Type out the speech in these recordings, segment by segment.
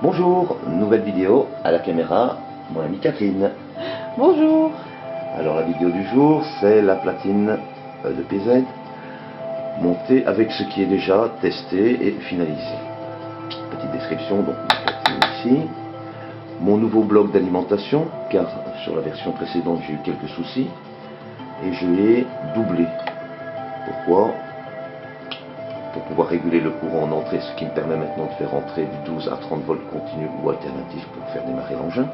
Bonjour, nouvelle vidéo à la caméra, mon amie Catherine. Bonjour. Alors la vidéo du jour, c'est la platine de PZ montée avec ce qui est déjà testé et finalisé. Petite description donc de la platine ici. Mon nouveau bloc d'alimentation, car sur la version précédente j'ai eu quelques soucis et je l'ai doublé. Pourquoi ? Pour pouvoir réguler le courant en entrée, ce qui me permet maintenant de faire entrer du 12 à 30 volts continu ou alternatif pour faire démarrer l'engin.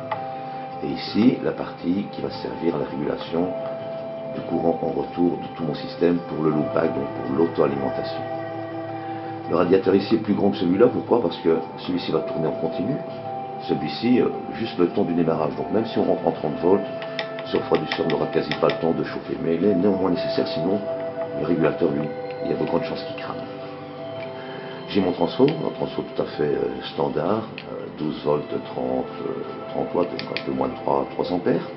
Et ici, la partie qui va servir à la régulation du courant en retour de tout mon système pour le loopback, donc pour l'auto-alimentation. Le radiateur ici est plus grand que celui-là, pourquoi ? Parce que celui-ci va tourner en continu, celui-ci juste le temps du démarrage. Donc même si on rentre en 30 volts, ce refroidisseur n'aura quasi pas le temps de chauffer. Mais il est néanmoins nécessaire, sinon le régulateur, lui, il y a de grandes chances qu'il crame. J'ai mon transfo, un transfo tout à fait standard, 12 volts, 30 watts, donc un peu moins de 3 ampères.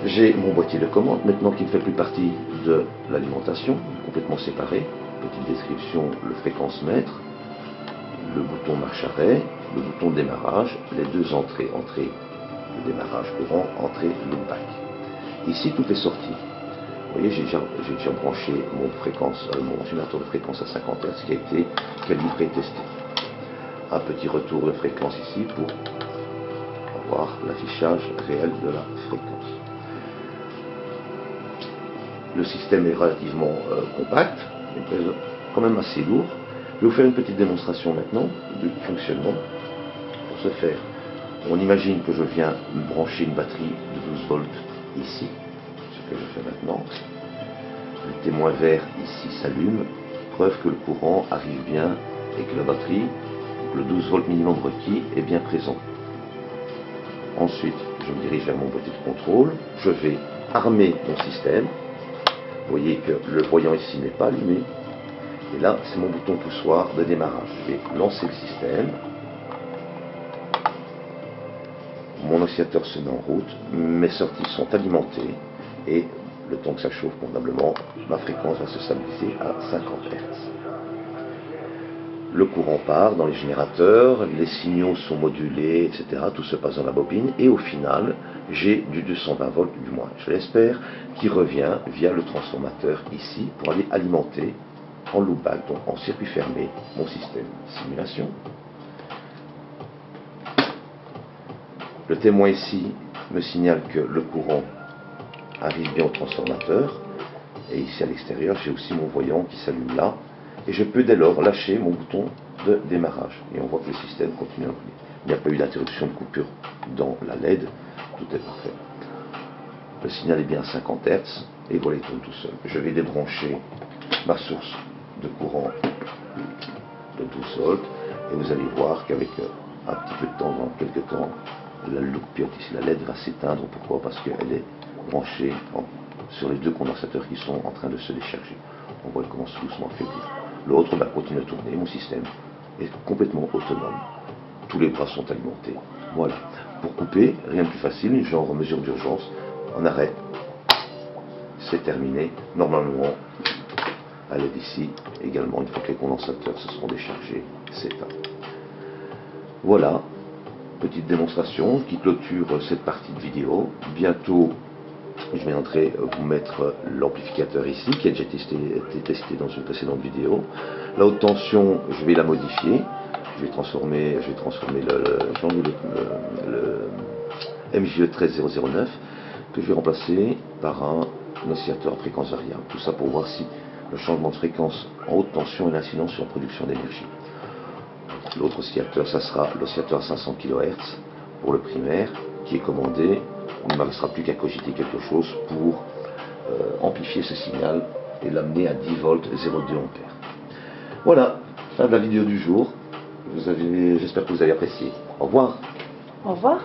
J'ai mon boîtier de commande, maintenant qui ne fait plus partie de l'alimentation, complètement séparé. Petite description, le fréquence-mètre, le bouton marche-arrêt, le bouton de démarrage, les deux entrées, entrée de démarrage courant, entrée loopback. Ici, tout est sorti. Vous voyez, j'ai déjà branché mon générateur de fréquence à 50 Hz qui a été calibré et testé. Un petit retour de fréquence ici pour avoir l'affichage réel de la fréquence. Le système est relativement compact, mais quand même assez lourd. Je vais vous faire une petite démonstration maintenant du fonctionnement. Pour ce faire, on imagine que je viens brancher une batterie de 12 volts ici. Que je fais maintenant. Le témoin vert ici s'allume, preuve que le courant arrive bien et que la batterie, le 12 volts minimum requis, est bien présent. Ensuite, je me dirige vers mon boîtier de contrôle, je vais armer mon système. Vous voyez que le voyant ici n'est pas allumé. Et là, c'est mon bouton poussoir de démarrage. Je vais lancer le système. Mon oscillateur se met en route, mes sorties sont alimentées et le temps que ça chauffe convenablement, ma fréquence va se stabiliser à 50 Hz. Le courant part dans les générateurs, les signaux sont modulés, etc. Tout se passe dans la bobine et au final, j'ai du 220 volts, du moins je l'espère, qui revient via le transformateur ici pour aller alimenter en loopback, donc en circuit fermé, mon système simulation. Le témoin ici me signale que le courant arrive bien au transformateur. Et ici à l'extérieur, j'ai aussi mon voyant qui s'allume là. Et je peux dès lors lâcher mon bouton de démarrage. Et on voit que le système continue à rouler. Il n'y a pas eu d'interruption de coupure dans la LED. Tout est parfait. Le signal est bien à 50 Hz. Et voilà, il tourne tout seul. Je vais débrancher ma source de courant de 12 volts. Et vous allez voir qu'avec un petit peu de temps, dans quelques temps, la loupe ici, la LED va s'éteindre. Pourquoi ? Parce qu'elle est branchée sur les deux condensateurs qui sont en train de se décharger. On voit qu'elle commence doucement à faiblir. L'autre continue à tourner. Mon système est complètement autonome. Tous les bras sont alimentés. Voilà. Pour couper, rien de plus facile, genre mesure d'urgence, en arrêt. C'est terminé. Normalement, à l'aide ici, également, une fois que les condensateurs se seront déchargés, c'est éteint. Voilà. Petite démonstration qui clôture cette partie de vidéo. Bientôt, je viendrai vous mettre l'amplificateur ici, qui a déjà été testé dans une précédente vidéo. La haute tension, je vais la modifier. Je vais transformer le MJE 13009 que je vais remplacer par un oscillateur à fréquence variable. Tout ça pour voir si le changement de fréquence en haute tension a une incidence sur la production d'énergie. L'autre oscillateur, ça sera l'oscillateur à 500 kHz pour le primaire, qui est commandé. Il ne me restera plus qu'à cogiter quelque chose pour amplifier ce signal et l'amener à 10 volts 0,2 ampères. Voilà, fin de la vidéo du jour. J'espère que vous avez apprécié. Au revoir. Au revoir.